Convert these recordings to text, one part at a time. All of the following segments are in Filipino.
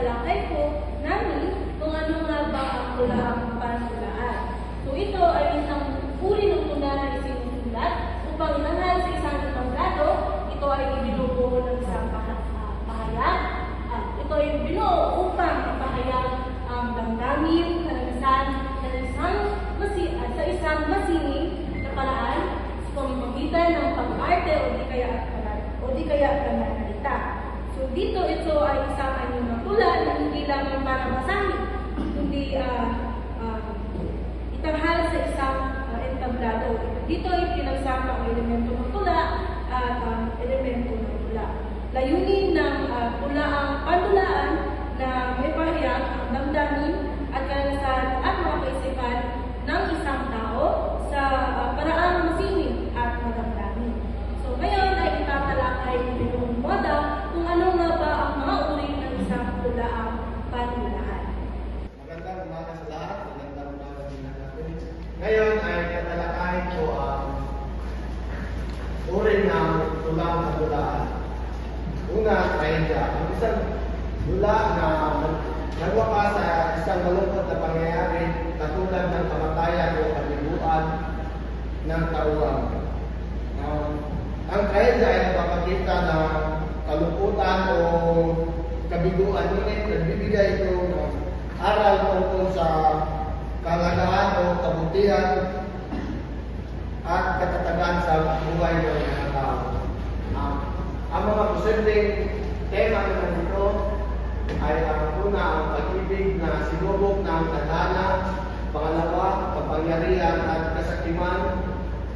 itatalakay po namin kung ano nga ba ang tulaang panhulaan. So ito ay isang uri ng tula na isinusulat upang ilangal sa isang entablado. Ito ay ibinubuo ng isang pahayag. Ito ay binuo upang ipahayag ang damdamin, kalagasan, sa isang masining na paraan sa pamamagitan ng pag-arte o di kaya pananalita. So dito ito ay isang anyong tula na hindi lamang para basahin, kundi itanghal sa isang entablado. Dito ay pinagsama ang elemento ng tula at elemento ng tula. Layunin ng tula ang pantulaan na may pahayag ang damdamin at kalagasan at mga kaisipan ng isang tao sa paraang masining at madamdamin. So ngayon ay itatalakay ng Pinoong Moda kung ano nga ba ang mga uri ng isang tulaang panhulaan. Magandang umaga sa lahat. Magandang umaga din natin. Ngayon ay tatalakayin ko ang uri ng tulang panhulaan. Una, tragedia. Ang isang tula na nagwakas sa isang malungkot na pangyayari katulad ng kamatayan o kaliguan ng tauhan. Ang tragedia ay nagpapakita ng kalungkutan o kabiguan, ngunit nagbibigay ito ng aral tungkol sa kahalagahan o kabutihan at katatagan sa buhay ng mga tao. Ang mga posibleng tema naman dito ay ang una, ang pag-ibig na sinubok ng tadhana; pangalawa, kapangyarihan at kasakiman;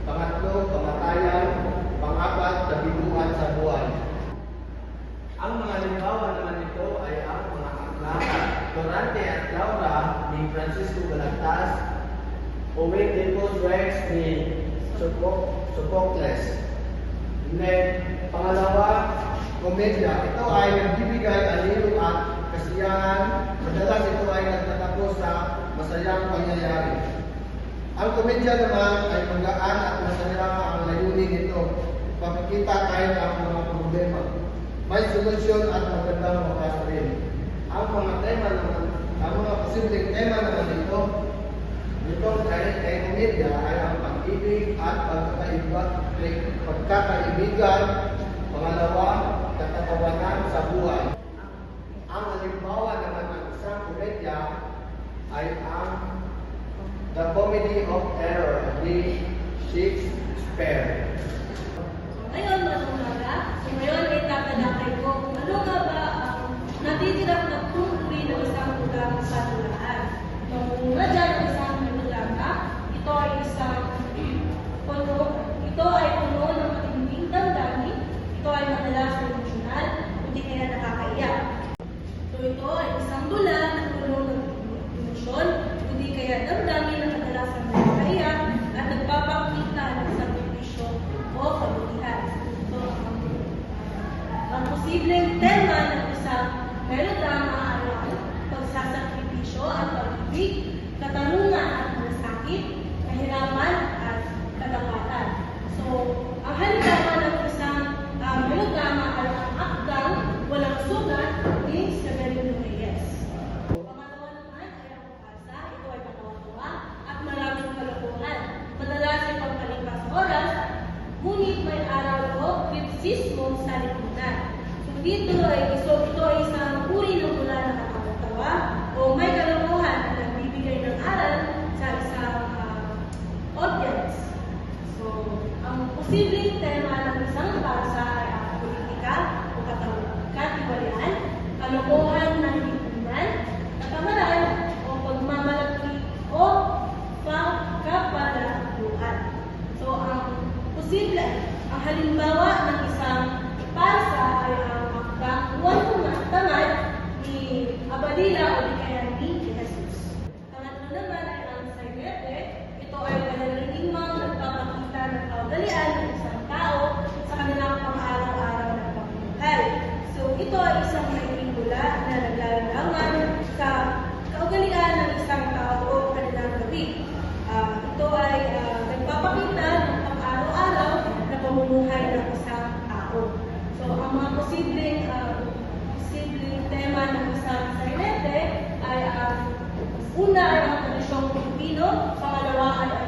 pangatlo, kamatayan; pang-apat, kabiguan sa buhay. Ang mga halimbawa naman nito ay ang mga aklat Dorante at Laura ni Francisco Balagtas, Owen de Rex ni Sophocles. Pangalawa, komedya. Ito ay nagbibigay aliw at kasiyahan. Madalas ito ay nagtatapos sa masayang pangyayari. Ang komedya naman ay magaan at masaya. Ang layunin nito, papakita tayo ng mga problema. May solusyon at magandang makasarin. Ang mga posibleng tema naman nito, kay komedya ay ang pag-ibig at pagkakaibigan. Pangalawa, katatawanan sa buhay. Ang halimbawa naman ng isang komedya ay ang The Comedy of Error ni Shakespeare. Ngayon, ngayon ay tatalakay ko kung ano nga ba ang natitirang na tungkol ng isang tulang panhulaan. Kung nga dyan ang isang tulang ito ay puno ng matinding damdamin. Ito ay madalas emosyonal, hindi kaya nakakaiyak. So ito ay isang tula na puno ng emosyon, hindi kaya damdamin na madalas ang nakakaiyak at nagpapakita ng sakripisyo o kabutihan. So ang posibleng tema ng isang melodrama ay ang pagsasakripisyo at pag-ibig, katanungan at malasakit, kahirapan at katapatan. So ang halimbawa ng isang melodrama ay ang akdang Walang Sugat ni Severino Reyes. Pangalawa naman ay ang pag-asa. Ito ay patawa-tawa at maraming kalokohan. Madalas ay pagpalipas oras, ngunit may aral o kritisismo sa lipunan. So ito ay isang uri ng tula na nakakatawa o may kalokohan na nagbibigay ng aral sa isang audience. So ang posibleng tema ng isang basa ay ang politika o katiwalian, kalokohan ng lipunan, katamaran o pagmamalaki o pagkapalaluhan. So ang halimbawa ng isang basa ay ang akdang Juan Tamad ni Abadilla o di kaya ni Jesus. Pangatlo naman ay ang Sagrete. Ito ay panalinimang nagpapakita ng kaugalian ng isang tao sa kanilang pang-araw-araw na pamumuhay. So ito ay isang maikling tula na naglalaman sa kaugalian ng isang tao o kanilang gawin. Ito ay nagpapakita ng pang-araw-araw na pamumuhay ng isang tao. So ang mga posibleng posibleng tema ng isang sarinete ay ang una ay ang tradisyong Pilipino, pangalawa ay ang